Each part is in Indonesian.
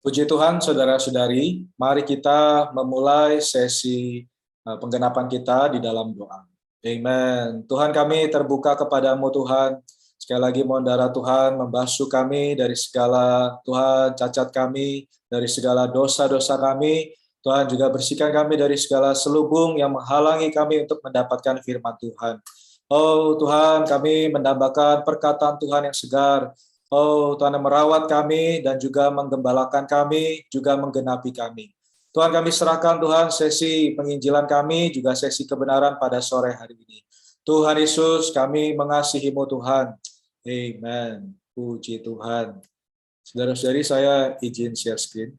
Puji Tuhan, saudara-saudari, mari kita memulai sesi penggenapan kita di dalam doa. Amen. Tuhan, kami terbuka kepadamu Tuhan. Sekali lagi mohon darah Tuhan membasuh kami dari segala Tuhan cacat kami, dari segala dosa-dosa kami. Tuhan juga bersihkan kami dari segala selubung yang menghalangi kami untuk mendapatkan firman Tuhan. Oh Tuhan, kami mendambakan perkataan Tuhan yang segar. Oh Tuhan yang merawat kami dan juga menggembalakan kami, juga menggenapi kami. Tuhan, kami serahkan Tuhan sesi penginjilan kami, juga sesi kebenaran pada sore hari ini. Tuhan Yesus, kami mengasihi-Mu Tuhan. Amen. Puji Tuhan. Saudara-saudari, saya izin share screen.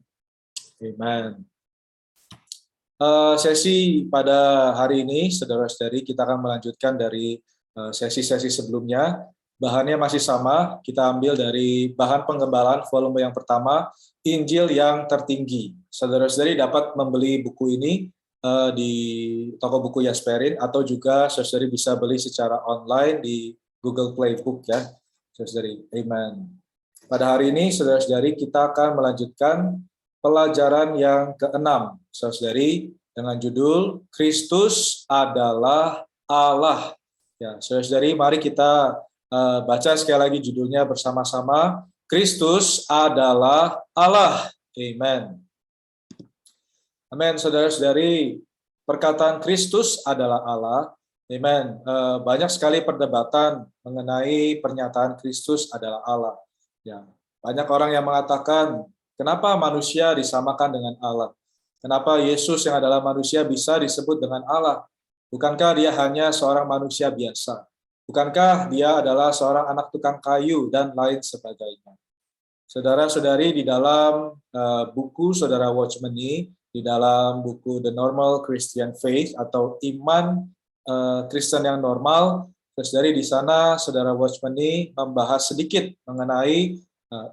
Amen. Sesi pada hari ini, saudara-saudari, kita akan melanjutkan dari sesi-sesi sebelumnya. Bahannya masih sama, kita ambil dari bahan penggembalaan volume yang pertama, Injil yang tertinggi. Saudara-saudari dapat membeli buku ini di toko buku Yasmerin, atau juga saudara-saudari bisa beli secara online di Google Play Book ya, saudara-saudari. Amen. Pada hari ini, saudara-saudari, kita akan melanjutkan pelajaran yang ke-6, saudara-saudari, dengan judul Kristus adalah Allah. Ya, saudara-saudari, mari kita baca sekali lagi judulnya bersama-sama. Kristus adalah Allah. Amen. Amin, saudara-saudari. Perkataan Kristus adalah Allah. Amen. Banyak sekali perdebatan mengenai pernyataan Kristus adalah Allah. Ya, banyak orang yang mengatakan, kenapa manusia disamakan dengan Allah? Kenapa Yesus yang adalah manusia bisa disebut dengan Allah? Bukankah dia hanya seorang manusia biasa? Bukankah dia adalah seorang anak tukang kayu dan lain sebagainya? Saudara-saudari, di dalam buku Saudara Watchmeni, di dalam buku The Normal Christian Faith atau Iman Kristen yang Normal, saudari di sana Saudara Watchmeni membahas sedikit mengenai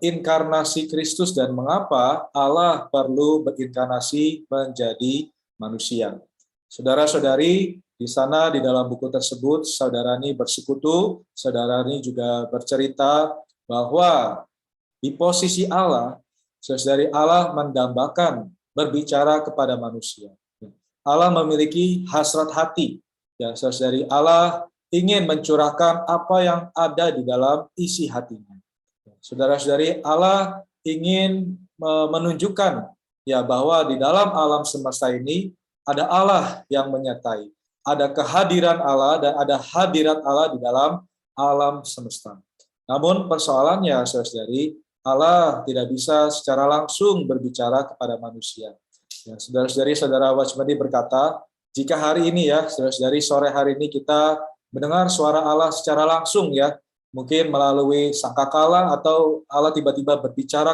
inkarnasi Kristus dan mengapa Allah perlu berinkarnasi menjadi manusia. Saudara-saudari, di sana di dalam buku tersebut, saudarani bersekutu, saudarani juga bercerita bahwa di posisi Allah, saudari, Allah mendambakan berbicara kepada manusia. Allah memiliki hasrat hati. Ya, saudari, Allah ingin mencurahkan apa yang ada di dalam isi hatinya. Saudara-saudari, Allah ingin menunjukkan ya bahwa di dalam alam semesta ini ada Allah yang menyertai. Ada kehadiran Allah dan ada hadirat Allah di dalam alam semesta. Namun persoalannya, saudara-saudari, Allah tidak bisa secara langsung berbicara kepada manusia. Ya, saudara-saudari, Saudara Watchmeni berkata, jika hari ini ya, saudara-saudari, sore hari ini kita mendengar suara Allah secara langsung ya, mungkin melalui sangkakala atau Allah tiba-tiba berbicara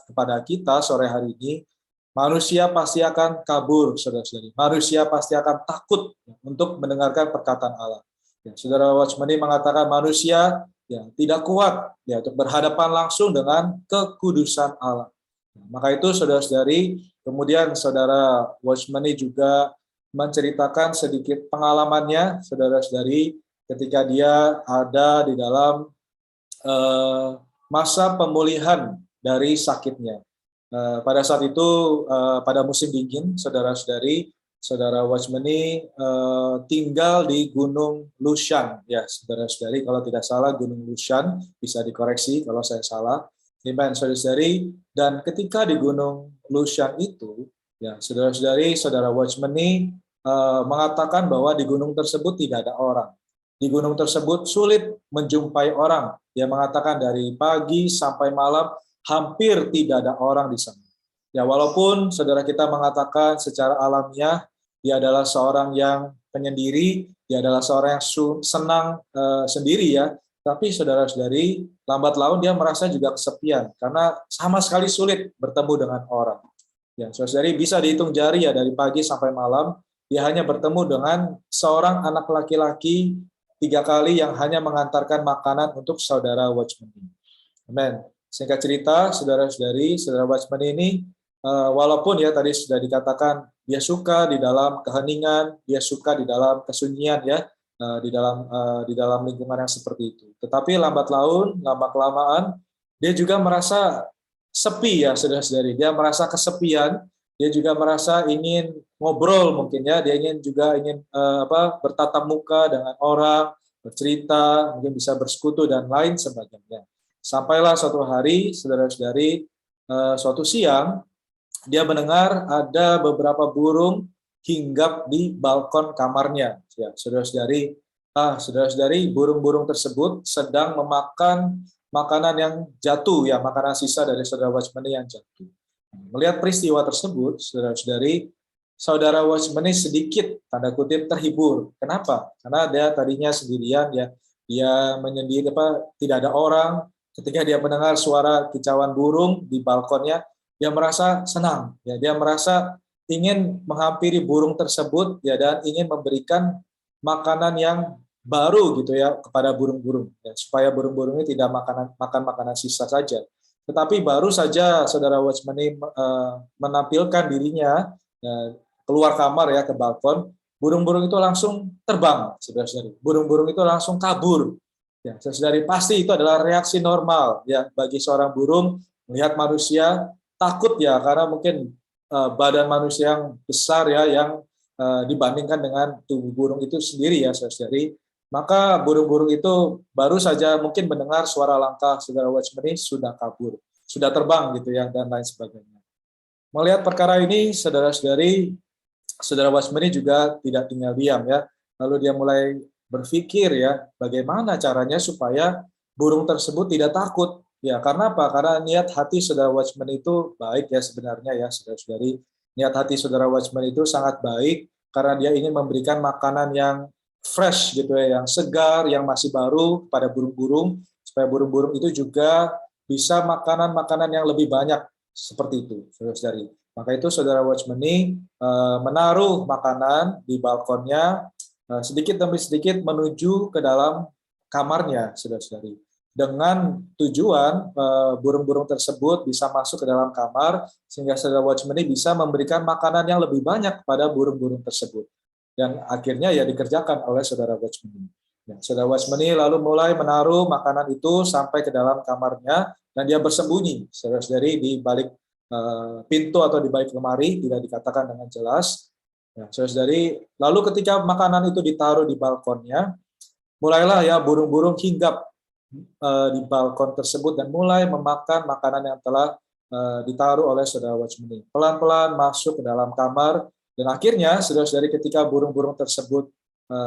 kepada kita sore hari ini, manusia pasti akan kabur, saudara-saudari. Manusia pasti akan takut untuk mendengarkan perkataan Allah. Ya, Saudara Watchmeni mengatakan manusia ya tidak kuat ya untuk berhadapan langsung dengan kekudusan Allah. Maka itu, saudara-saudari, kemudian Saudara Watchmeni juga menceritakan sedikit pengalamannya, saudara-saudari, ketika dia ada di dalam masa pemulihan dari sakitnya. Pada saat itu, pada musim dingin, saudara-saudari, Saudara Watchmeni tinggal di Gunung Lushan, ya saudara-saudari, kalau tidak salah Gunung Lushan, bisa dikoreksi kalau saya salah. Amen, saudara-saudari. Dan ketika di Gunung Lushan itu, ya saudara-saudari, Saudara Watchmeni mengatakan bahwa di gunung tersebut tidak ada orang. Di gunung tersebut sulit menjumpai orang. Dia mengatakan dari pagi sampai malam hampir tidak ada orang di sana. Ya, walaupun saudara kita mengatakan secara alamiah dia adalah seorang yang penyendiri, dia adalah seorang yang senang sendiri ya, tapi saudara-saudari, lambat laun dia merasa juga kesepian karena sama sekali sulit bertemu dengan orang. Ya, saudara-saudari, bisa dihitung jari ya dari pagi sampai malam, dia hanya bertemu dengan seorang anak laki-laki 3 kali yang hanya mengantarkan makanan untuk Saudara Watchmeni. Amen. Singkat cerita, saudara-saudari, Saudara Watchmeni ini, walaupun ya tadi sudah dikatakan, dia suka di dalam keheningan, dia suka di dalam kesunyian ya, di dalam lingkungan yang seperti itu. Tetapi lambat laun, lama kelamaan, dia juga merasa sepi ya saudara-saudari. Dia merasa kesepian, dia juga merasa ingin ngobrol mungkin ya, dia ingin bertatap muka dengan orang, bercerita, mungkin bisa bersekutu dan lain sebagainya. Sampailah suatu hari, saudara-saudari, suatu siang, dia mendengar ada beberapa burung hinggap di balkon kamarnya. Ya, saudara-saudari, burung-burung tersebut sedang memakan makanan yang jatuh, ya, makanan sisa dari saudara Watchmeni yang jatuh. Melihat peristiwa tersebut, saudara-saudari, saudara Watchmeni sedikit tanda kutip terhibur. Kenapa? Karena dia tadinya sendirian, ya, dia menyendiri, tidak ada orang. Ketika dia mendengar suara kicauan burung di balkonnya, dia merasa senang, ya, dia merasa ingin menghampiri burung tersebut, ya, dan ingin memberikan makanan yang baru gitu ya kepada burung-burung, ya, supaya burung-burung ini tidak makan makanan sisa saja. Tetapi baru saja saudara Watchmeni menampilkan dirinya, ya, keluar kamar ya ke balkon, burung-burung itu langsung terbang, saudara-saudari. Burung-burung itu langsung kabur. Ya, saudara-saudari, pasti itu adalah reaksi normal ya bagi seorang burung melihat manusia, takut ya karena mungkin badan manusia yang besar ya, yang dibandingkan dengan tubuh burung itu sendiri ya saudara-saudari. Maka burung-burung itu baru saja mungkin mendengar suara langkah saudara Watchmeni sudah kabur, sudah terbang gitu ya, dan lain sebagainya. Melihat perkara ini, saudara-saudari, saudara Watchmeni juga tidak tinggal diam ya. Lalu dia mulai berpikir ya, bagaimana caranya supaya burung tersebut tidak takut. Ya, karena apa? Karena niat hati saudara Watchmeni itu baik ya sebenarnya ya, saudara-saudari. Niat hati saudara Watchmeni itu sangat baik karena dia ingin memberikan makanan yang fresh gitu ya, yang segar, yang masih baru pada burung-burung, supaya burung-burung itu juga bisa makanan-makanan yang lebih banyak seperti itu, saudara-saudari. Maka itu saudara Watchmeni menaruh makanan di balkonnya sedikit demi sedikit menuju ke dalam kamarnya, saudara-saudari. Dengan tujuan burung-burung tersebut bisa masuk ke dalam kamar sehingga saudara Watchmeni bisa memberikan makanan yang lebih banyak kepada burung-burung tersebut. Dan akhirnya ya dikerjakan oleh saudara Watchmeni. Ya, saudara Watchmeni lalu mulai menaruh makanan itu sampai ke dalam kamarnya dan dia bersembunyi, saudara-saudari, di balik pintu atau di balik lemari, tidak dikatakan dengan jelas. Ya, saudara-saudari, lalu ketika makanan itu ditaruh di balkonnya, mulailah ya burung-burung hinggap di balkon tersebut dan mulai memakan makanan yang telah ditaruh oleh saudara Watchmeni. Pelan-pelan masuk ke dalam kamar. Dan akhirnya, saudara-saudari, ketika burung-burung tersebut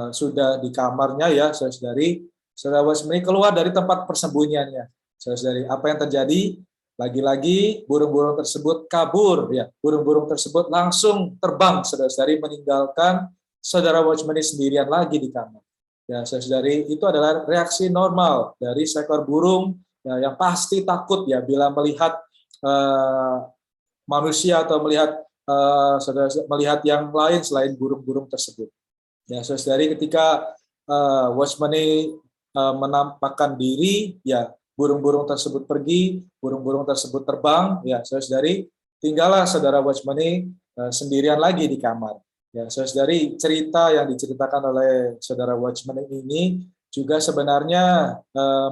sudah di kamarnya ya, saudara-saudari, saudara Watchmeni keluar dari tempat persembunyiannya. Saudara-saudari, apa yang terjadi? Lagi-lagi burung-burung tersebut kabur ya. Burung-burung tersebut langsung terbang, saudara-saudari, meninggalkan saudara Watchmeni sendirian lagi di kamar. Ya, saudara-saudari, itu adalah reaksi normal dari seekor burung ya, yang pasti takut ya bila melihat manusia atau melihat yang lain selain burung-burung tersebut. Ya, saudari, ketika Watchmeni menampakkan diri, ya burung-burung tersebut pergi, burung-burung tersebut terbang, ya saudari, tinggallah saudara Watchmeni sendirian lagi di kamar. Ya, saudari, cerita yang diceritakan oleh saudara Watchmeni ini juga sebenarnya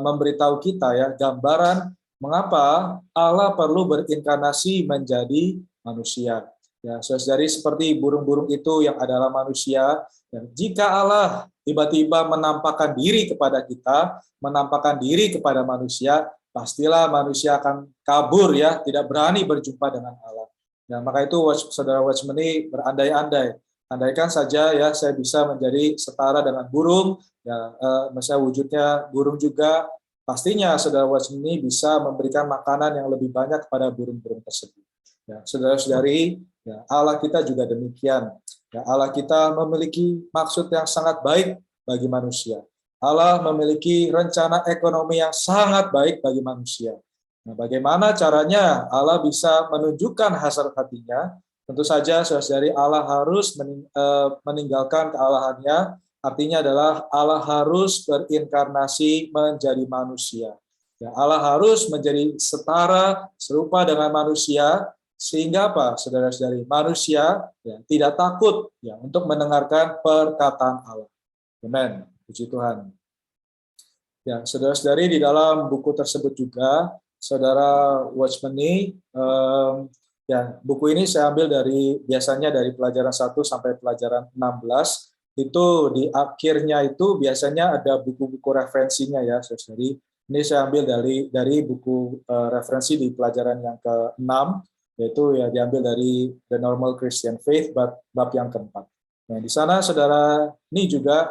memberitahu kita ya gambaran mengapa Allah perlu berinkarnasi menjadi manusia. Ya, saudari, seperti burung-burung itu yang adalah manusia, dan jika Allah tiba-tiba menampakkan diri kepada kita, menampakkan diri kepada manusia, pastilah manusia akan kabur ya, tidak berani berjumpa dengan Allah. Ya, maka itu saudara Watchmeni berandai-andai, andaikan saja ya saya bisa menjadi setara dengan burung, ya misalnya wujudnya burung juga, pastinya saudara Watchmeni bisa memberikan makanan yang lebih banyak kepada burung-burung tersebut. Ya, saudara-saudari, ya, Allah kita juga demikian. Ya, Allah kita memiliki maksud yang sangat baik bagi manusia. Allah memiliki rencana ekonomi yang sangat baik bagi manusia. Nah, bagaimana caranya Allah bisa menunjukkan hasrat hatinya? Tentu saja, saudara-saudari, Allah harus meninggalkan kealahannya. Artinya adalah Allah harus berinkarnasi menjadi manusia. Ya, Allah harus menjadi setara, serupa dengan manusia, sehingga apa, saudara-saudari, manusia ya, tidak takut ya untuk mendengarkan perkataan Allah. Amin. Puji Tuhan. Ya, saudara-saudari, di dalam buku tersebut juga Saudara Watchmeni, ya, buku ini saya ambil biasanya dari pelajaran 1 sampai pelajaran 16. Itu di akhirnya itu biasanya ada buku-buku referensinya ya, saudari. Ini saya ambil dari buku referensi di pelajaran yang ke-6, yaitu ya diambil dari The Normal Christian Faith bab yang keempat. Nah, di sana saudara ini juga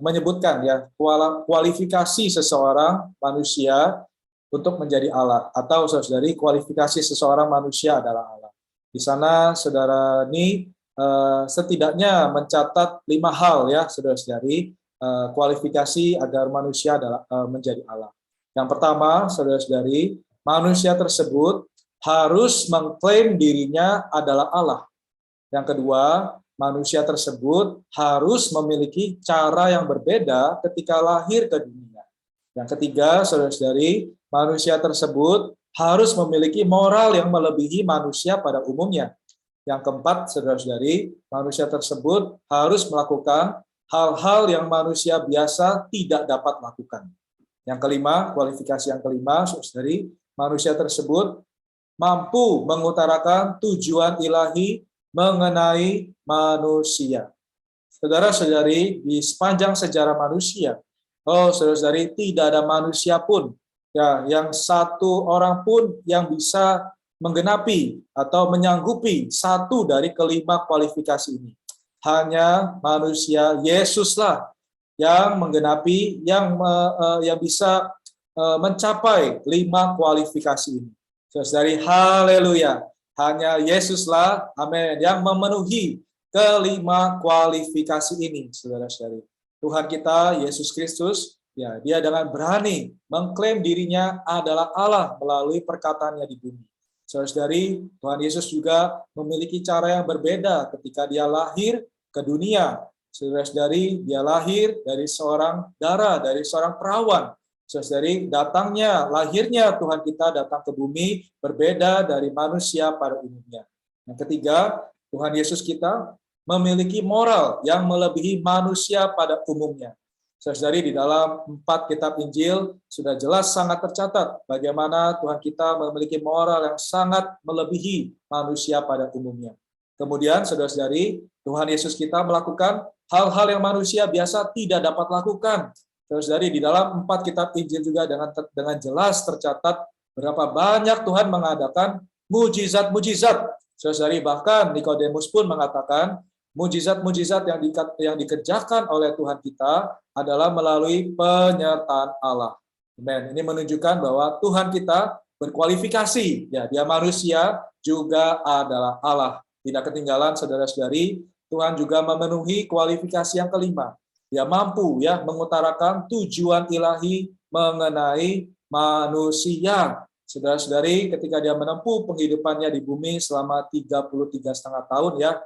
menyebutkan ya kualifikasi seseorang manusia untuk menjadi Allah, atau saudari kualifikasi seseorang manusia adalah Allah. Di sana saudara ini setidaknya mencatat 5 hal ya saudara-saudari, kualifikasi agar manusia adalah menjadi Allah. Yang pertama, saudara-saudari, manusia tersebut harus mengklaim dirinya adalah Allah. Yang kedua, manusia tersebut harus memiliki cara yang berbeda ketika lahir ke dunia. Yang ketiga, saudara-saudari, manusia tersebut harus memiliki moral yang melebihi manusia pada umumnya. Yang keempat, saudara-saudari, manusia tersebut harus melakukan hal-hal yang manusia biasa tidak dapat lakukan. Yang kelima, kualifikasi yang kelima, saudara-saudari, manusia tersebut mampu mengutarakan tujuan ilahi mengenai manusia. Saudara-saudari, di sepanjang sejarah manusia, saudara-saudari, tidak ada manusia pun ya yang satu orang pun yang bisa menggenapi atau menyanggupi satu dari kelima kualifikasi ini. Hanya manusia Yesuslah yang menggenapi, yang bisa mencapai 5 kualifikasi ini. Saudari, haleluya. Hanya Yesuslah, amin, yang memenuhi kelima kualifikasi ini, saudara-saudari. Tuhan kita, Yesus Kristus, ya, dia dengan berani mengklaim dirinya adalah Allah melalui perkataannya di bumi. Saudara-saudari, Tuhan Yesus juga memiliki cara yang berbeda ketika dia lahir ke dunia. Saudara-saudari, dia lahir dari seorang darah, dari seorang perawan. Saudari, lahirnya Tuhan kita datang ke bumi berbeda dari manusia pada umumnya. Yang ketiga, Tuhan Yesus kita memiliki moral yang melebihi manusia pada umumnya. Saudari, di dalam 4 kitab Injil sudah jelas sangat tercatat bagaimana Tuhan kita memiliki moral yang sangat melebihi manusia pada umumnya. Kemudian, saudara-saudari, Tuhan Yesus kita melakukan hal-hal yang manusia biasa tidak dapat lakukan. Saudari, di dalam 4 kitab Injil juga dengan jelas tercatat berapa banyak Tuhan mengadakan mujizat-mujizat. Saudari, bahkan Nikodemus pun mengatakan mujizat-mujizat yang dikerjakan oleh Tuhan kita adalah melalui penyertaan Allah. Amen. Ini menunjukkan bahwa Tuhan kita berkualifikasi, ya, dia manusia juga adalah Allah. Tidak ketinggalan, saudara-saudari, Tuhan juga memenuhi kualifikasi yang kelima. Dia mampu ya mengutarakan tujuan ilahi mengenai manusia. Saudara-saudari, ketika dia menempuh penghidupannya di bumi selama 33,5 tahun ya,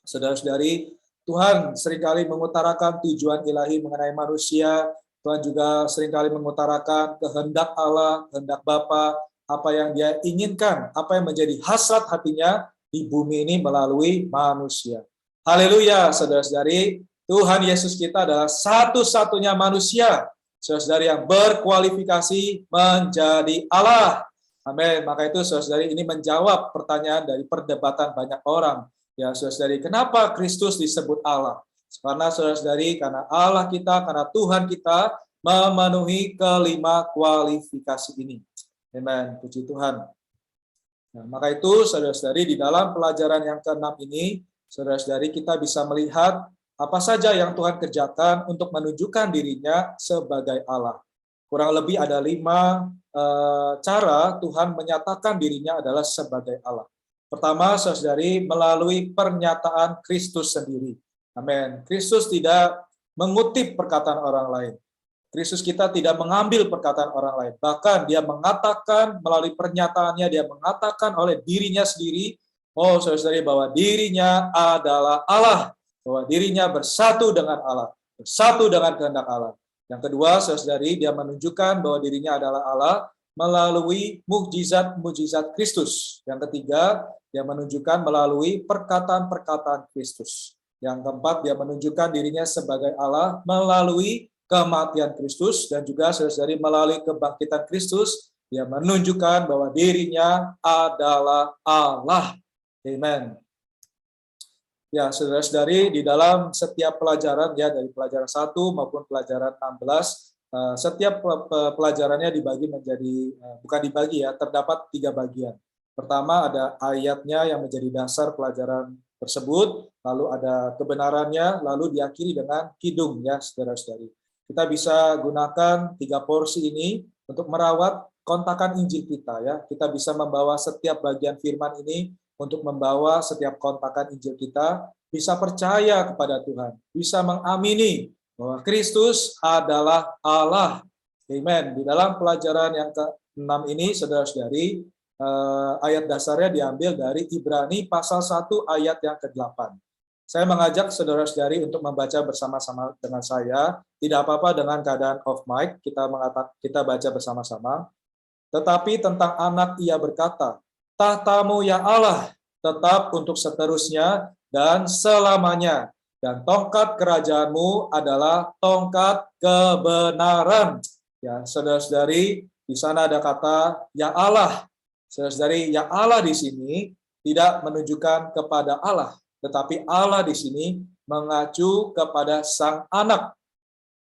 saudara-saudari, Tuhan seringkali mengutarakan tujuan ilahi mengenai manusia. Tuhan juga seringkali mengutarakan kehendak Allah, kehendak Bapa, apa yang dia inginkan, apa yang menjadi hasrat hatinya di bumi ini melalui manusia. Haleluya, saudara-saudari. Tuhan Yesus kita adalah satu-satunya manusia, saudara-saudari, yang berkualifikasi menjadi Allah. Amin. Maka itu, saudara-saudari, ini menjawab pertanyaan dari perdebatan banyak orang. Ya, saudara-saudari, kenapa Kristus disebut Allah? Karena, saudara-saudari, karena Allah kita, karena Tuhan kita memenuhi kelima kualifikasi ini. Amin. Puji Tuhan. Nah, maka itu, saudara-saudari, di dalam pelajaran yang ke-6 ini, saudara-saudari, kita bisa melihat apa saja yang Tuhan kerjakan untuk menunjukkan dirinya sebagai Allah. Kurang lebih ada 5 cara Tuhan menyatakan dirinya adalah sebagai Allah. Pertama, saudari, melalui pernyataan Kristus sendiri. Amin. Kristus tidak mengutip perkataan orang lain. Kristus kita tidak mengambil perkataan orang lain. Bahkan dia mengatakan melalui pernyataannya, dia mengatakan oleh dirinya sendiri, saudari, bahwa dirinya adalah Allah. Bahwa dirinya bersatu dengan Allah, bersatu dengan kehendak Allah. Yang kedua, saudari, dia menunjukkan bahwa dirinya adalah Allah melalui mukjizat-mukjizat Kristus. Yang ketiga, dia menunjukkan melalui perkataan-perkataan Kristus. Yang keempat, dia menunjukkan dirinya sebagai Allah melalui kematian Kristus, dan juga saudari melalui kebangkitan Kristus Dia menunjukkan bahwa dirinya adalah Allah. Amen. Ya, saudara-saudari, di dalam setiap pelajaran, ya dari pelajaran 1 maupun pelajaran 16, setiap pelajarannya dibagi menjadi, bukan dibagi ya, terdapat 3 bagian. Pertama ada ayatnya yang menjadi dasar pelajaran tersebut, lalu ada kebenarannya, lalu diakhiri dengan kidung ya, saudara-saudari. Kita bisa gunakan 3 porsi ini untuk merawat kontakan Injil kita ya. Kita bisa membawa setiap bagian firman ini untuk membawa setiap kontakan Injil kita, bisa percaya kepada Tuhan, bisa mengamini bahwa Kristus adalah Allah. Amen. Di dalam pelajaran yang ke-6 ini, saudara-saudari, ayat dasarnya diambil dari Ibrani pasal 1 ayat yang ke-8. Saya mengajak saudara-saudari untuk membaca bersama-sama dengan saya. Tidak apa-apa dengan keadaan off mic, kita baca bersama-sama. Tetapi tentang anak ia berkata, tahtamu ya Allah tetap untuk seterusnya dan selamanya, dan tongkat kerajaanmu adalah tongkat kebenaran. Ya, saudara-saudari, di sana ada kata ya Allah. Saudara-saudari, ya Allah di sini tidak menunjukkan kepada Allah, tetapi Allah di sini mengacu kepada Sang Anak.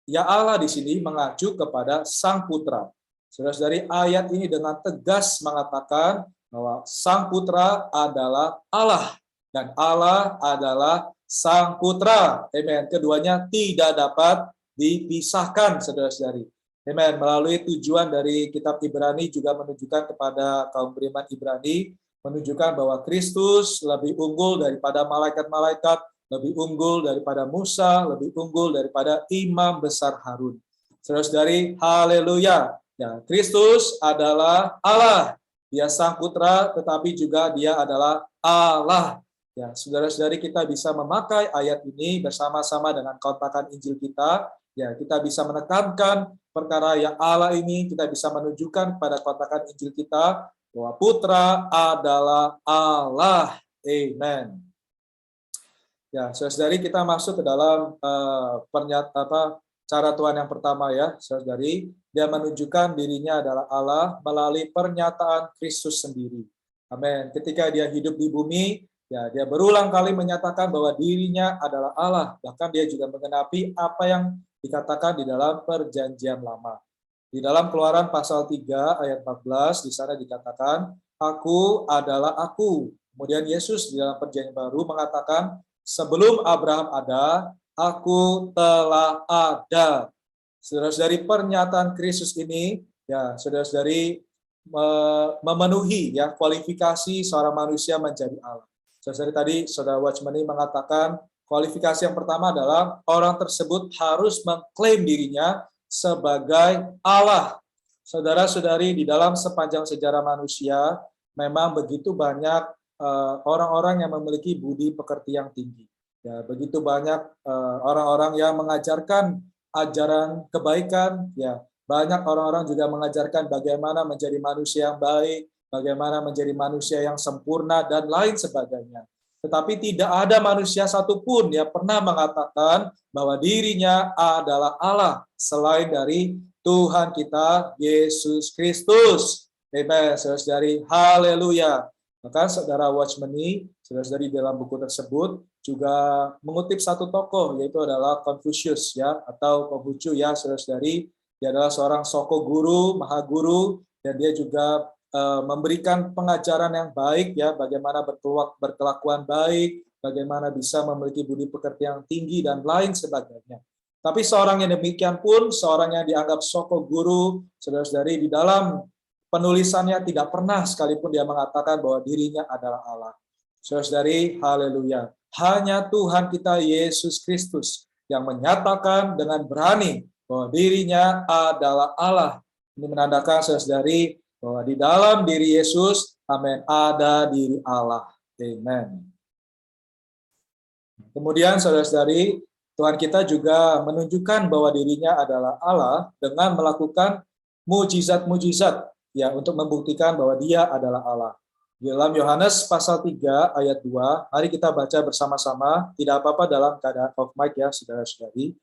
Ya Allah di sini mengacu kepada Sang Putra. Saudara-saudari, ayat ini dengan tegas mengatakan bahwa Sang Putra adalah Allah dan Allah adalah Sang Putra. Amen. Keduanya tidak dapat dipisahkan, saudara-saudari. Amen. Melalui tujuan dari kitab Ibrani juga menunjukkan kepada kaum beriman Ibrani, menunjukkan bahwa Kristus lebih unggul daripada malaikat-malaikat, lebih unggul daripada Musa, lebih unggul daripada imam besar Harun. Saudara-saudari, haleluya. Ya, Kristus adalah Allah. Dia Sang Putra, tetapi juga dia adalah Allah. Ya, saudara-saudari, kita bisa memakai ayat ini bersama-sama dengan kontakan Injil kita. Ya, kita bisa menekankan perkara yang Allah ini, kita bisa menunjukkan pada kontakan Injil kita bahwa Putra adalah Allah. Amen. Ya, saudara-saudari, kita masuk ke dalam cara Tuhan yang pertama ya, saudari. Dia menunjukkan dirinya adalah Allah melalui pernyataan Kristus sendiri. Amin. Ketika dia hidup di bumi, ya dia berulang kali menyatakan bahwa dirinya adalah Allah. Bahkan dia juga menggenapi apa yang dikatakan di dalam Perjanjian Lama. Di dalam Keluaran pasal 3 ayat 14 di sana dikatakan, "Aku adalah aku." Kemudian Yesus di dalam Perjanjian Baru mengatakan, "Sebelum Abraham ada, aku telah ada." Saudara-saudari, pernyataan Kristus ini, ya saudara-saudari, memenuhi ya kualifikasi seorang manusia menjadi Allah. Saudara-saudari, tadi saudara Watchmeni mengatakan kualifikasi yang pertama adalah orang tersebut harus mengklaim dirinya sebagai Allah. Saudara-saudari, di dalam sepanjang sejarah manusia memang begitu banyak orang-orang yang memiliki budi pekerti yang tinggi. Ya, begitu banyak orang-orang yang mengajarkan ajaran kebaikan, ya banyak orang-orang juga mengajarkan bagaimana menjadi manusia yang baik, bagaimana menjadi manusia yang sempurna dan lain sebagainya. Tetapi tidak ada manusia satupun yang pernah mengatakan bahwa dirinya adalah Allah selain dari Tuhan kita Yesus Kristus. Amen, saudara-saudari, haleluya. Maka saudara Watchmeni, saudara-saudari, dalam buku tersebut juga mengutip satu tokoh, yaitu adalah Confucius ya, atau Konghucu ya, saudara-saudari. Dia adalah seorang soko guru, maha guru, dan dia juga memberikan pengajaran yang baik ya, bagaimana berkelakuan baik, bagaimana bisa memiliki budi pekerti yang tinggi dan lain sebagainya. Tapi seorang yang demikian pun, seorang yang dianggap soko guru, saudara-saudari, di dalam penulisannya tidak pernah sekalipun dia mengatakan bahwa dirinya adalah Allah. Saudara-saudari, haleluya. Hanya Tuhan kita Yesus Kristus yang menyatakan dengan berani bahwa dirinya adalah Allah. Ini menandakan, saudara-saudari, bahwa di dalam diri Yesus, amin, ada diri Allah. Amen. Kemudian, saudara-saudari, Tuhan kita juga menunjukkan bahwa dirinya adalah Allah dengan melakukan mujizat-mujizat ya, untuk membuktikan bahwa dia adalah Allah. Di dalam Yohanes pasal 3 ayat 2, mari kita baca bersama-sama, tidak apa-apa dalam keadaan off mic ya, saudara-saudari.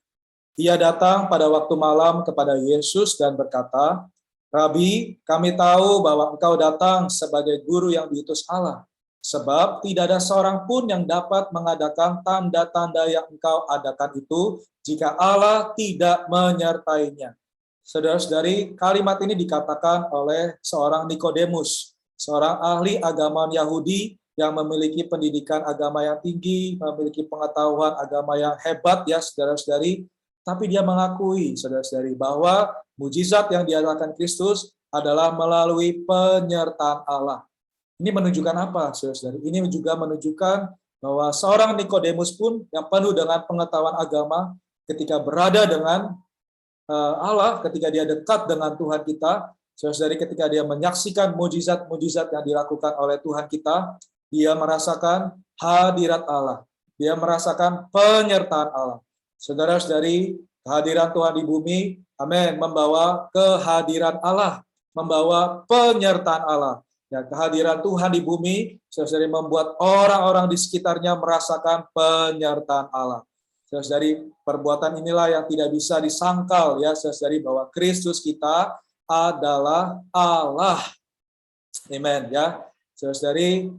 Ia datang pada waktu malam kepada Yesus dan berkata, Rabi, kami tahu bahwa engkau datang sebagai guru yang diutus Allah, sebab tidak ada seorang pun yang dapat mengadakan tanda-tanda yang engkau adakan itu jika Allah tidak menyertainya. Saudara-saudari, kalimat ini dikatakan oleh seorang Nikodemus, seorang ahli agama Yahudi yang memiliki pendidikan agama yang tinggi, memiliki pengetahuan agama yang hebat ya saudara-saudari, tapi dia mengakui saudara-saudari bahwa mujizat yang diadakan Kristus adalah melalui penyertaan Allah. Ini menunjukkan apa, saudara-saudari? Ini juga menunjukkan bahwa seorang Nikodemus pun yang penuh dengan pengetahuan agama, ketika berada dengan Allah, ketika dia dekat dengan Tuhan kita, saudara-saudari, ketika dia menyaksikan mujizat-mujizat yang dilakukan oleh Tuhan kita, dia merasakan hadirat Allah, dia merasakan penyertaan Allah. Saudara-saudari, kehadiran Tuhan di bumi, amin, membawa kehadiran Allah, membawa penyertaan Allah. Ya, kehadiran Tuhan di bumi, saudara-saudari, membuat orang-orang di sekitarnya merasakan penyertaan Allah. Saudara-saudari, perbuatan inilah yang tidak bisa disangkal ya, saudara-saudari, bahwa Kristus kita adalah Allah. Amen ya. Saudara-saudari,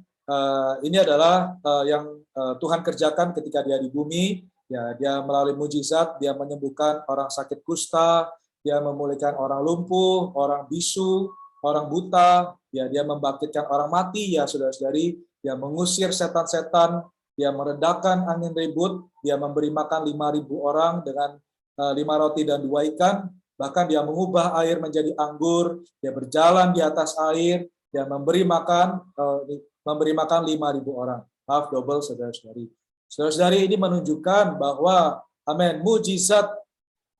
ini adalah yang Tuhan kerjakan ketika dia di bumi. Ya, dia melalui mujizat, dia menyembuhkan orang sakit kusta, dia memulihkan orang lumpuh, orang bisu, orang buta, ya dia membangkitkan orang mati, ya saudara-saudari, dia mengusir setan-setan, dia meredakan angin ribut, dia memberi makan 5.000 orang dengan 5 roti dan 2 ikan, bahkan dia mengubah air menjadi anggur, dia berjalan di atas air, dia memberi makan 5.000 orang. Maaf double saudara-saudari. Saudara-saudari, ini menunjukkan bahwa amin, mujizat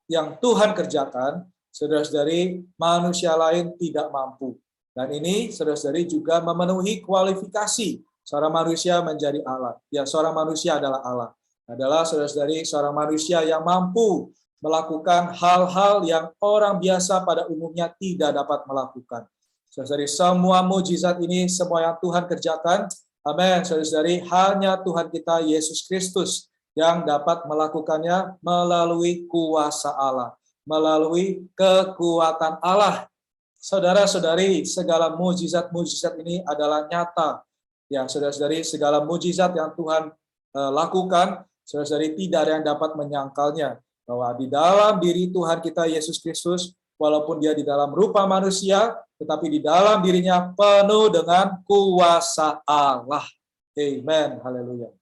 yang Tuhan kerjakan, saudara-saudari, manusia lain tidak mampu. Dan ini saudara-saudari juga memenuhi kualifikasi seorang manusia menjadi Allah. Ya, seorang manusia adalah Allah. Adalah saudara-saudari seorang manusia yang mampu melakukan hal-hal yang orang biasa pada umumnya tidak dapat melakukan. Saudara-saudari, semua mujizat ini, semua yang Tuhan kerjakan, amin, saudara-saudari, hanya Tuhan kita Yesus Kristus yang dapat melakukannya melalui kuasa Allah, melalui kekuatan Allah. Saudara-saudari, segala mujizat-mujizat ini adalah nyata. Ya, saudara-saudari, segala mujizat yang Tuhan lakukan, saudara-saudari, tidak ada yang dapat menyangkalnya. Bahwa di dalam diri Tuhan kita Yesus Kristus, walaupun dia di dalam rupa manusia, tetapi di dalam dirinya penuh dengan kuasa Allah. Amen. Haleluya.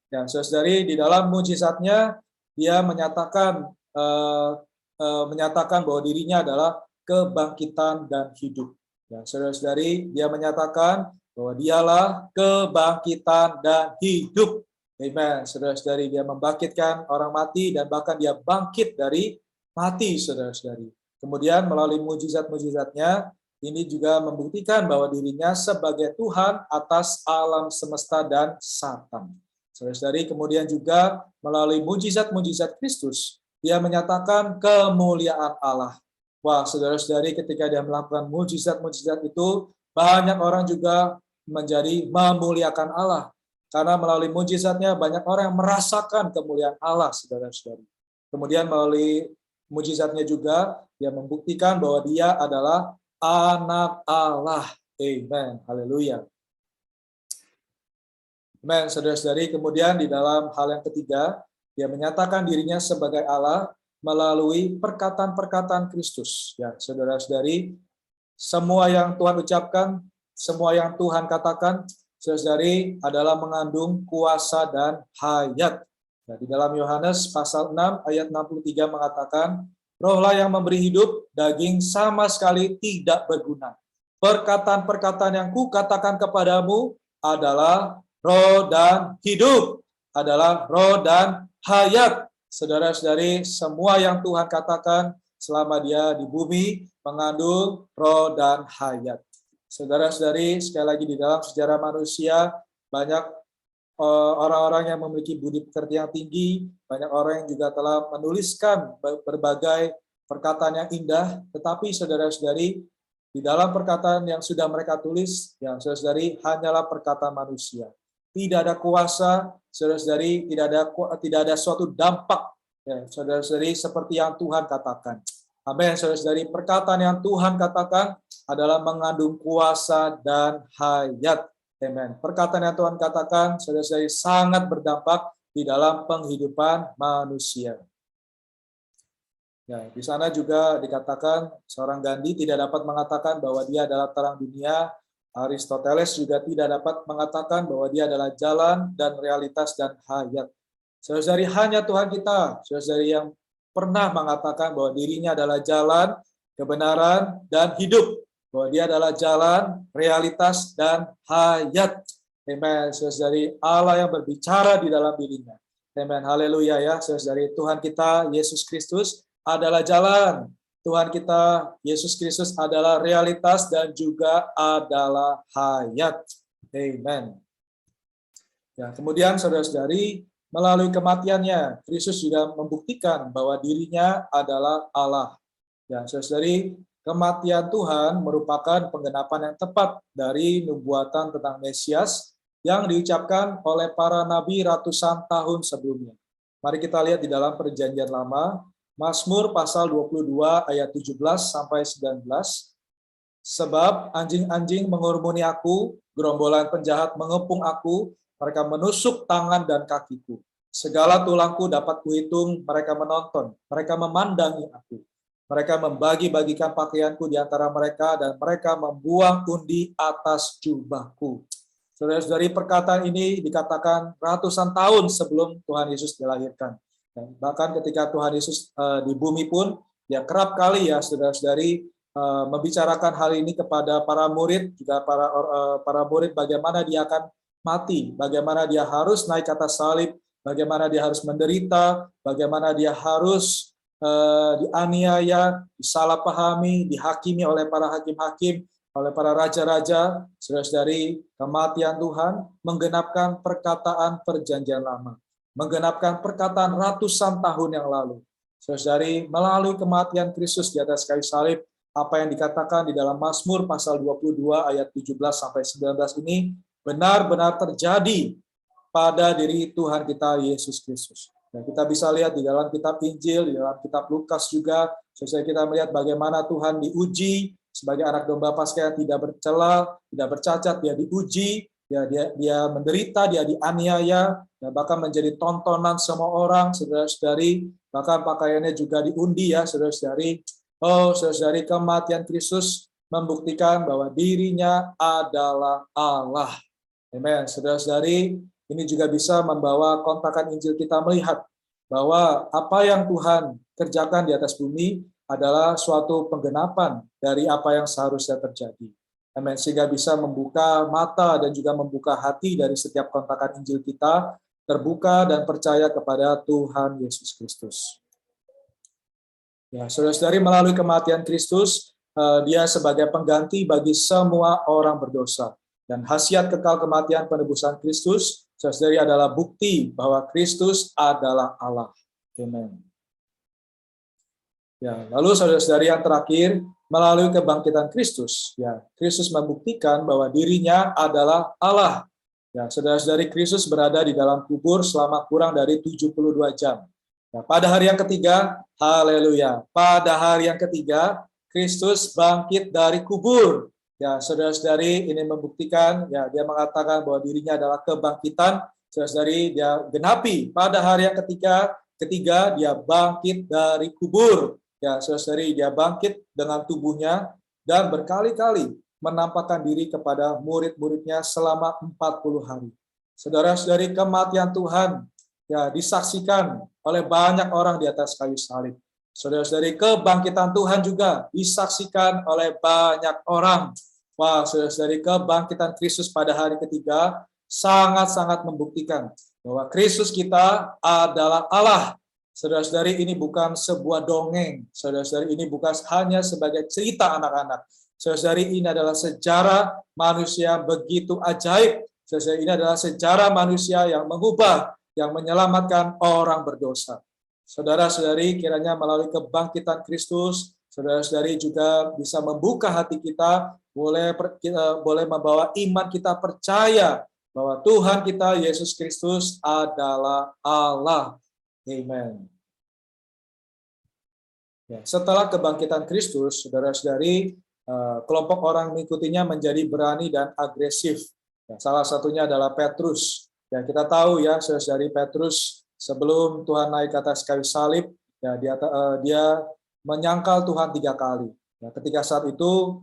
Dan saudari, di dalam mujizatnya, dia menyatakan bahwa dirinya adalah kebangkitan dan hidup. Dan saudara-saudari, dia menyatakan bahwa dialah kebangkitan dan hidup. Amen. Saudara-saudari, dia membangkitkan orang mati dan bahkan dia bangkit dari mati, saudara-saudari. Kemudian melalui mujizat-mujizatnya, ini juga membuktikan bahwa dirinya sebagai Tuhan atas alam semesta dan Satan. Saudara-saudari, kemudian juga melalui mujizat-mujizat Kristus, dia menyatakan kemuliaan Allah. Wah, saudara-saudari, ketika dia melakukan mujizat-mujizat itu, banyak orang juga menjadi memuliakan Allah. Karena melalui mujizatnya, banyak orang yang merasakan kemuliaan Allah, saudara-saudari. Kemudian melalui mujizatnya juga, dia membuktikan bahwa dia adalah anak Allah. Amen. Haleluya. Amen, saudara-saudari. Kemudian di dalam hal yang ketiga, dia menyatakan dirinya sebagai Allah melalui perkataan-perkataan Kristus. Ya, saudara-saudari, semua yang Tuhan ucapkan, semua yang Tuhan katakan, saudara-saudari, adalah mengandung kuasa dan hayat. Nah, di dalam Yohanes pasal 6 ayat 63 mengatakan, rohlah yang memberi hidup, daging sama sekali tidak berguna. Perkataan-perkataan yang kukatakan kepadamu adalah roh dan hidup, adalah roh dan hayat. Saudara-saudari, semua yang Tuhan katakan selama dia di bumi mengandung roh dan hayat. Saudara-saudari, sekali lagi di dalam sejarah manusia, banyak orang-orang yang memiliki budi pekerti yang tinggi, banyak orang yang juga telah menuliskan berbagai perkataan yang indah, tetapi saudara-saudari, di dalam perkataan yang sudah mereka tulis, ya saudara-saudari, hanyalah perkataan manusia. Tidak ada kuasa, saudara-saudari, tidak ada suatu dampak, ya saudara-saudari, seperti yang Tuhan katakan. Amin. Saudara-saudari, perkataan yang Tuhan katakan adalah mengandung kuasa dan hayat. Amin. Perkataan yang Tuhan katakan, saudara-saudari, sangat berdampak di dalam penghidupan manusia. Ya, di sana juga dikatakan seorang Gandhi tidak dapat mengatakan bahwa dia adalah terang dunia. Aristoteles juga tidak dapat mengatakan bahwa dia adalah jalan dan realitas dan hayat. Saudara-saudari, hanya Tuhan kita, saudara-saudari, yang pernah mengatakan bahwa dirinya adalah jalan, kebenaran, dan hidup. Bahwa dia adalah jalan, realitas, dan hayat. Amen. Saudara-saudari, Allah yang berbicara di dalam dirinya. Amen. Haleluya ya, saudara-saudari. Tuhan kita, Yesus Kristus, adalah jalan. Tuhan kita, Yesus Kristus, adalah realitas dan juga adalah hayat. Amen. Ya, kemudian saudara-saudari, melalui kematiannya, Kristus juga membuktikan bahwa dirinya adalah Allah. Ya, saudara-saudari, kematian Tuhan merupakan penggenapan yang tepat dari nubuatan tentang Mesias yang diucapkan oleh para nabi ratusan tahun sebelumnya. Mari kita lihat di dalam Perjanjian Lama, Mazmur pasal 22 ayat 17 sampai 19. Sebab anjing-anjing mengurumuni aku, gerombolan penjahat mengepung aku, mereka menusuk tangan dan kakiku. Segala tulangku dapat kuhitung, mereka menonton, mereka memandangi aku. Mereka membagi-bagikan pakaianku di antara mereka, dan mereka membuang undi atas jubahku. Saudara-saudari, perkataan ini dikatakan ratusan tahun sebelum Tuhan Yesus dilahirkan. Dan bahkan ketika Tuhan Yesus di bumi pun, ya kerap kali ya saudara-saudari membicarakan hal ini kepada para murid, juga para murid bagaimana dia akan mati, bagaimana dia harus naik ke atas salib, bagaimana dia harus menderita, bagaimana dia harus dianiaya, disalahpahami, dihakimi oleh para hakim-hakim, oleh para raja-raja. Saudara-saudari, kematian Tuhan menggenapkan perkataan Perjanjian Lama, menggenapkan perkataan ratusan tahun yang lalu. Saudari, melalui kematian Kristus di atas kayu salib, apa yang dikatakan di dalam Mazmur pasal 22 ayat 17 sampai 19 ini benar-benar terjadi pada diri Tuhan kita Yesus Kristus. Dan kita bisa lihat di dalam kitab Injil, di dalam kitab Lukas juga, sesuai kita melihat bagaimana Tuhan diuji sebagai anak domba Paskah yang tidak bercela, tidak bercacat, dia diuji, dia menderita, dia dianiaya, dan bahkan menjadi tontonan semua orang, saudara-saudari, bahkan pakaiannya juga diundi ya, saudara-saudari. Oh, saudara-saudari, kematian Kristus membuktikan bahwa dirinya adalah Allah. Amen. Saudara-saudari, ini juga bisa membawa kontakan Injil kita melihat bahwa apa yang Tuhan kerjakan di atas bumi adalah suatu penggenapan dari apa yang seharusnya terjadi. Amen. Sehingga bisa membuka mata dan juga membuka hati dari setiap kontakan Injil kita, terbuka dan percaya kepada Tuhan Yesus Kristus. Ya, saudara-saudari, melalui kematian Kristus, dia sebagai pengganti bagi semua orang berdosa. Dan khasiat kekal kematian penebusan Kristus, saudara-saudari, adalah bukti bahwa Kristus adalah Allah. Amen. Ya, lalu saudara-saudari, yang terakhir, melalui kebangkitan Kristus, ya, Kristus membuktikan bahwa dirinya adalah Allah. Ya, saudara-saudari, Kristus berada di dalam kubur selama kurang dari 72 jam. Ya, pada hari yang ketiga, haleluya, pada hari yang ketiga, Kristus bangkit dari kubur. Ya, saudara-saudari, ini membuktikan, ya, dia mengatakan bahwa dirinya adalah kebangkitan. Saudara-saudari, dia genapi pada hari yang ketiga dia bangkit dari kubur. Ya, saudara-saudari, dia bangkit dengan tubuhnya dan berkali-kali menampakkan diri kepada murid-muridnya selama 40 hari. Saudara-saudari, kematian Tuhan ya disaksikan oleh banyak orang di atas kayu salib. Saudara-saudari, kebangkitan Tuhan juga disaksikan oleh banyak orang. Wah, saudara-saudari, kebangkitan Kristus pada hari ketiga sangat-sangat membuktikan bahwa Kristus kita adalah Allah. Saudara-saudari, ini bukan sebuah dongeng. Saudara-saudari, ini bukan hanya sebagai cerita anak-anak. Saudara-saudari, ini adalah sejarah manusia begitu ajaib. Saudara-saudari, ini adalah sejarah manusia yang mengubah, yang menyelamatkan orang berdosa. Saudara-saudari, kiranya melalui kebangkitan Kristus, saudara-saudari juga bisa membuka hati kita, boleh membawa iman kita percaya bahwa Tuhan kita Yesus Kristus adalah Allah. Amen. Ya, setelah kebangkitan Kristus, saudara-saudari, kelompok orang mengikutinya menjadi berani dan agresif. Ya, salah satunya adalah Petrus. Ya, kita tahu ya, saudara-saudari, Petrus sebelum Tuhan naik ke atas kayu salib, ya dia menyangkal Tuhan 3 kali. Ya, ketika saat itu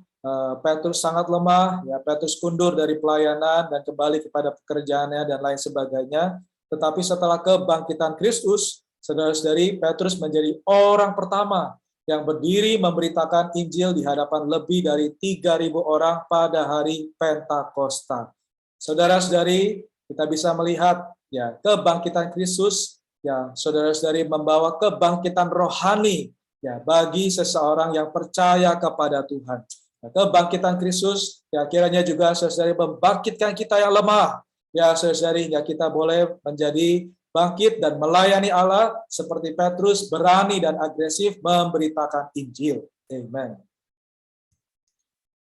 Petrus sangat lemah, ya Petrus mundur dari pelayanan dan kembali kepada pekerjaannya dan lain sebagainya. Tetapi setelah kebangkitan Kristus, saudara-saudari, Petrus menjadi orang pertama yang berdiri memberitakan Injil di hadapan lebih dari 3.000 orang pada hari Pentakosta. Saudara-saudari, kita bisa melihat ya kebangkitan Kristus, ya saudara-saudari, membawa kebangkitan rohani ya bagi seseorang yang percaya kepada Tuhan. Nah, kebangkitan Kristus ya kiranya juga saudara-saudari membangkitkan kita yang lemah. Ya saudara-saudari, ya kita boleh menjadi bangkit dan melayani Allah seperti Petrus, berani dan agresif memberitakan Injil. Amen.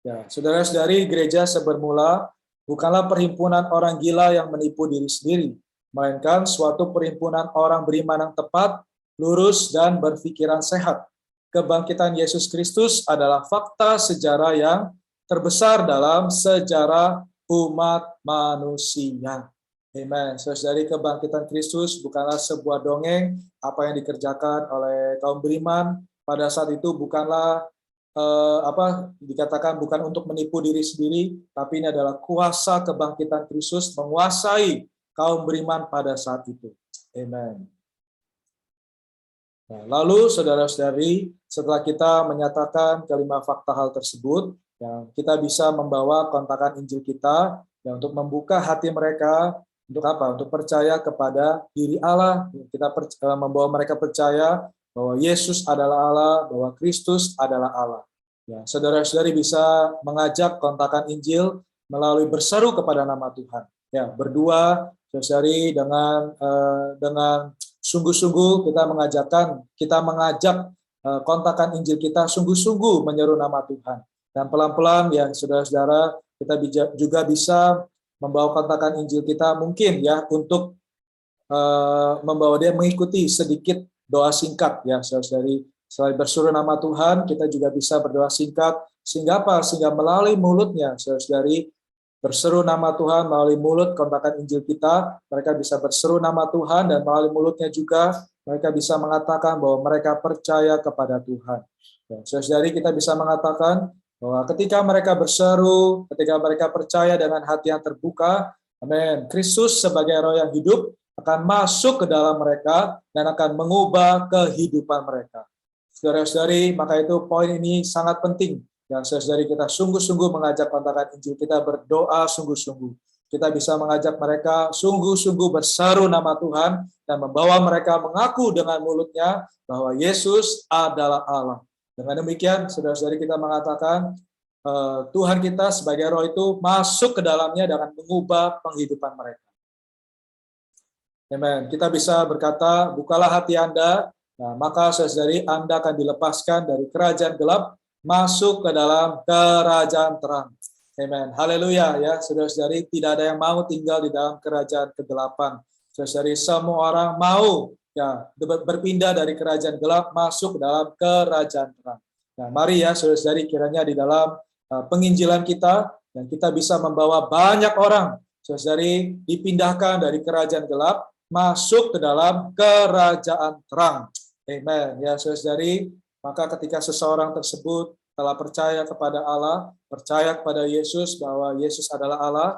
Ya, saudara-saudari, gereja sebermula bukanlah perhimpunan orang gila yang menipu diri sendiri, melainkan suatu perhimpunan orang beriman yang tepat, lurus, dan berpikiran sehat. Kebangkitan Yesus Kristus adalah fakta sejarah yang terbesar dalam sejarah umat manusia. Amen. Saudari, kebangkitan Kristus bukanlah sebuah dongeng apa yang dikerjakan oleh kaum beriman pada saat itu, bukanlah dikatakan bukan untuk menipu diri sendiri, tapi ini adalah kuasa kebangkitan Kristus menguasai kaum beriman pada saat itu. Amen. Nah, lalu saudara-saudari, setelah kita menyatakan kelima fakta hal tersebut, ya, kita bisa membawa kontakan Injil kita ya, untuk membuka hati mereka untuk apa? Untuk percaya kepada diri Allah. Kita membawa mereka percaya bahwa Yesus adalah Allah, bahwa Kristus adalah Allah. Ya, saudara-saudari bisa mengajak kontakan Injil melalui berseru kepada nama Tuhan. Ya, berdua, saudari, dengan sungguh-sungguh kita mengajak kontakan Injil kita sungguh-sungguh menyeru nama Tuhan. Dan pelan-pelan ya saudara-saudara, kita juga bisa membawa kontakan Injil kita mungkin ya untuk membawa dia mengikuti sedikit doa singkat ya saudara-saudari. Selain berseru nama Tuhan, kita juga bisa berdoa singkat sehingga apa? Sehingga melalui mulutnya saudara-saudari berseru nama Tuhan melalui mulut kontakan Injil kita, mereka bisa berseru nama Tuhan dan melalui mulutnya juga mereka bisa mengatakan bahwa mereka percaya kepada Tuhan. Ya, saudari, kita bisa mengatakan bahwa ketika mereka berseru, ketika mereka percaya dengan hati yang terbuka, amin, Kristus sebagai roh yang hidup akan masuk ke dalam mereka dan akan mengubah kehidupan mereka. Saudara-saudari, maka itu poin ini sangat penting. Yang saudari kita sungguh-sungguh mengajak kontakan Injil kita berdoa sungguh-sungguh. Kita bisa mengajak mereka sungguh-sungguh berseru nama Tuhan dan membawa mereka mengaku dengan mulutnya bahwa Yesus adalah Allah. Dengan demikian, saudara-saudari kita mengatakan Tuhan kita sebagai roh itu masuk ke dalamnya dengan mengubah penghidupan mereka. Amen. Kita bisa berkata, bukalah hati Anda, nah, maka saudari Anda akan dilepaskan dari kerajaan gelap masuk ke dalam kerajaan terang. Amen. Haleluya ya, saudara-saudari, tidak ada yang mau tinggal di dalam kerajaan kegelapan. Saudara-saudari, semua orang mau ya berpindah dari kerajaan gelap masuk ke dalam kerajaan terang. Nah, mari ya saudara-saudari, kiranya di dalam penginjilan kita dan kita bisa membawa banyak orang saudara-saudari dipindahkan dari kerajaan gelap masuk ke dalam kerajaan terang. Amen. Ya saudara-saudari, maka ketika seseorang tersebut telah percaya kepada Allah, percaya kepada Yesus bahwa Yesus adalah Allah,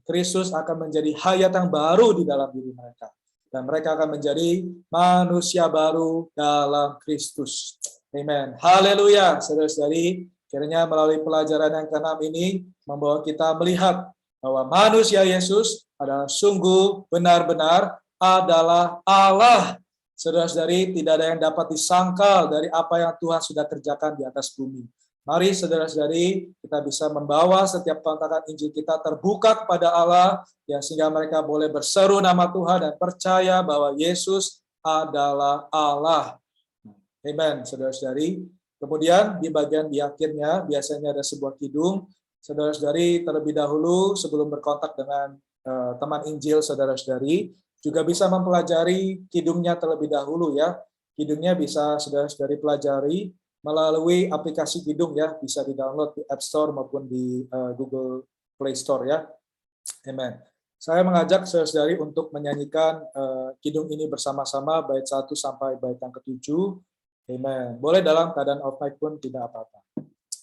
Kristus akan menjadi hayat yang baru di dalam diri mereka. Dan mereka akan menjadi manusia baru dalam Kristus. Amen. Haleluya. Saudara-saudari, kiranya melalui pelajaran yang ke-6 ini membawa kita melihat bahwa manusia Yesus adalah sungguh benar-benar adalah Allah. Saudara-saudari, tidak ada yang dapat disangkal dari apa yang Tuhan sudah kerjakan di atas bumi. Mari saudara-saudari, kita bisa membawa setiap kontakan Injil kita terbuka kepada Allah, ya, sehingga mereka boleh berseru nama Tuhan dan percaya bahwa Yesus adalah Allah. Amen, saudara-saudari. Kemudian di bagian di akhirnya, biasanya ada sebuah kidung. Saudara-saudari, terlebih dahulu sebelum berkontak dengan teman Injil, saudara-saudari, juga bisa mempelajari kidungnya terlebih dahulu ya. Kidungnya bisa saudara-saudari pelajari melalui aplikasi Kidung ya, bisa di-download di App Store maupun di Google Play Store ya. Amen. Saya mengajak saudara-saudari untuk menyanyikan Kidung ini bersama-sama bait 1 sampai bait yang ke-7. Amen. Boleh dalam keadaan off mic pun tidak apa-apa.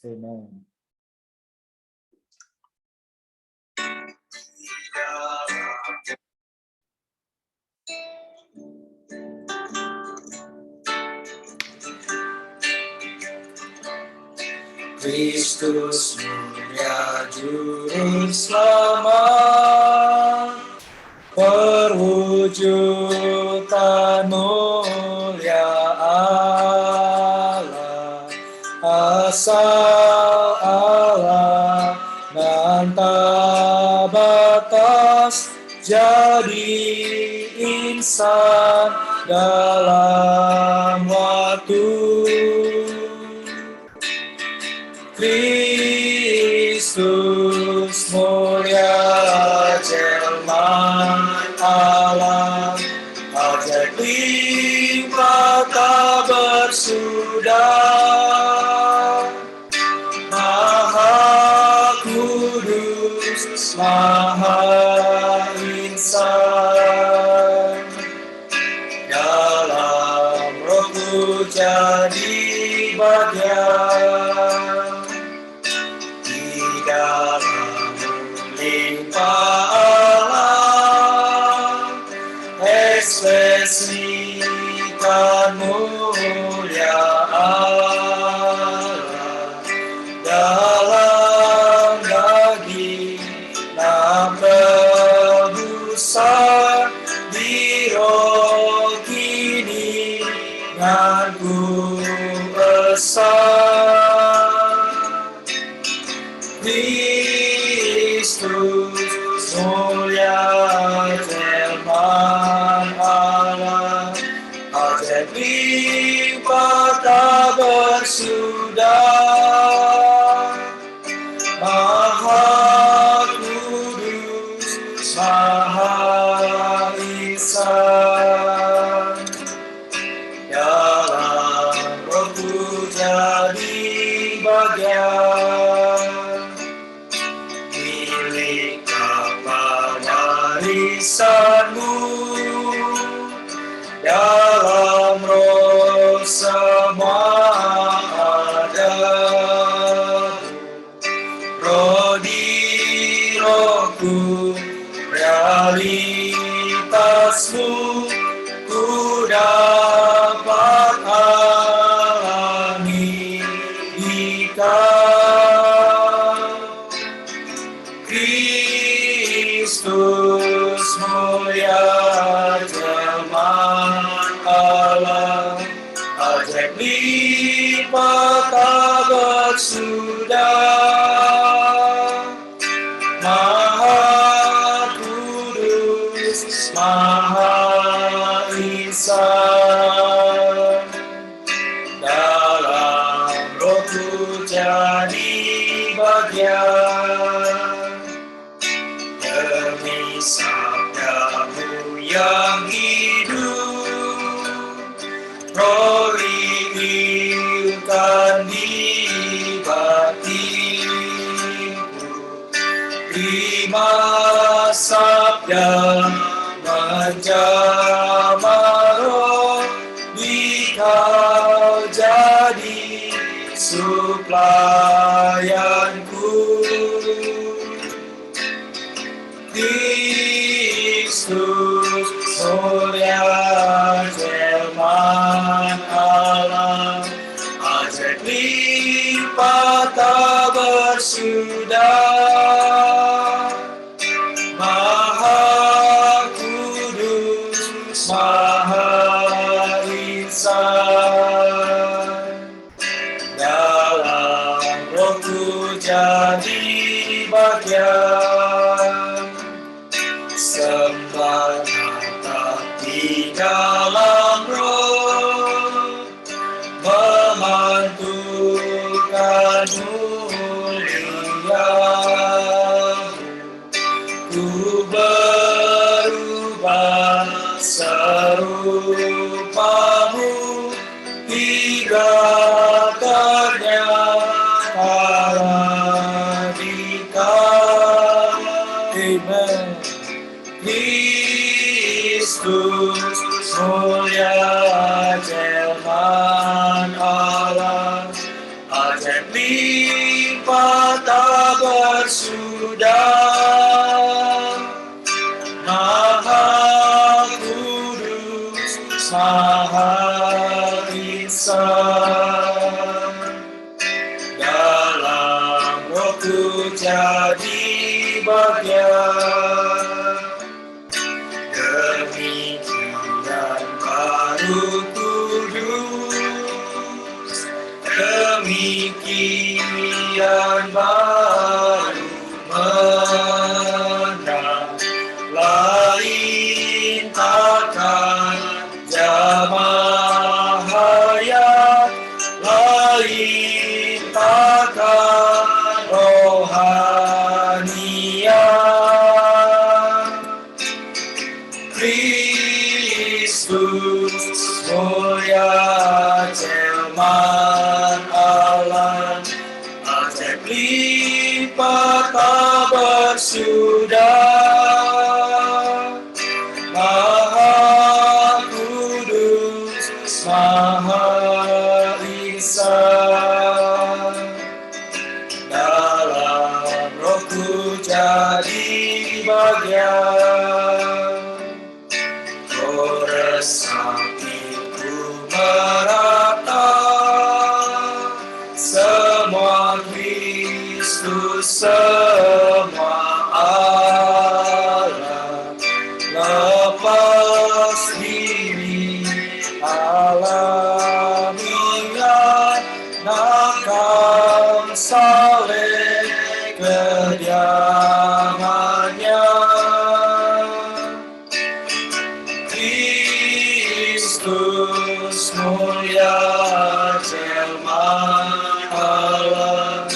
Amen. Kristus mulia juru selamat, perwujudan mulia Allah, asal Allah dan tak batas, jadi insan dalam waktu. Kristus mulia jelma Allah, ajaib limpah tak bersudah, Maha Kudus, Maha Insan, dalam Roh-Ku jadi bagian, dalam limpah Allah, ekspresikan mulia Allah, dalam daging dan tebusan di roh kini dan ku esa. Kristus mulia firman Allah, ajaib limpah tak bersudah, Maha Kudus, Maha Insan, dalam Roh-Ku jadi bagian, warisanmu dalam roh semua ada, roh di rohku, realitasmu ku dapat alami di Kau, Kristus mulia jelma Allah, ajaib limpah tak bersudah, Maha Kudus, Maha Insan, dalam Roh-Ku jadi bagian, demi sabda-Mu yang hidup, roh limpahkan di batinku, terima sabda menjamah roh di Kau jadi suplayanku. Kristus mulia firman Allah, ajaib limpah tak bersudah, Maha Kudus, Maha Insan, dalam Roh-Ku jadi bagian, sembah di dalam roh, memantulkan mulia, ku berubah serupa-Mu Engkau. Amen. Kristus mulia jelmaan Allah, ajaib limpah tak bersudar, Maha Kudus, Maha Esa, dalam Rohku jadi bagian. Demikian baru kudus, demikian baru menang, lain takkan jamaah hayat, lain takkan rohanian. Kristus mulia jelmaan Allah, ajaib limpah tak bersudar, Maha Kudus, Maha Esa, dalam Rohku jadi bagian. Resapiku merata, semua Kristus, semua Allah, lepas diri alamiah, nakam saleh kediamannya. Kristus mulia jelmaan Allah,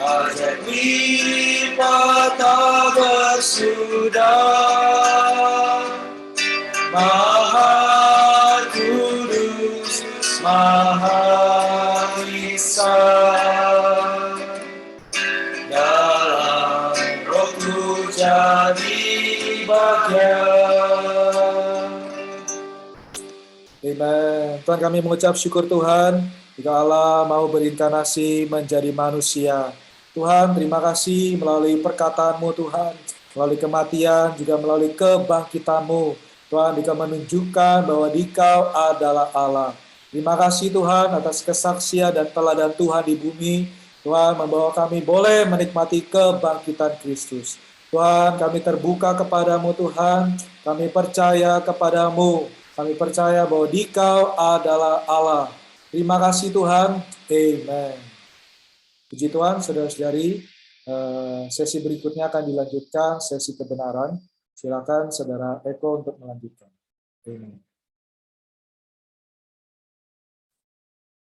ajaib limpah tak bersudar, Maha Kudus, Maha Esa, dalam Rohku jadi bagian. Amen. Tuhan, kami mengucap syukur Tuhan, jika Allah mau berinkarnasi menjadi manusia. Tuhan, terima kasih melalui perkataanmu Tuhan, melalui kematian, juga melalui kebangkitanmu. Tuhan, Dikau menunjukkan bahwa Dikau adalah Allah. Terima kasih Tuhan atas kesaksian dan teladan Tuhan di bumi. Tuhan, membawa kami boleh menikmati kebangkitan Kristus. Tuhan, kami terbuka kepadamu Tuhan, kami percaya kepadamu. Kami percaya bahwa Dikau adalah Allah. Terima kasih Tuhan. Amen. Puji Tuhan, saudara-saudari. Sesi berikutnya akan dilanjutkan, sesi kebenaran. Silakan saudara Eko untuk melanjutkan. Amen.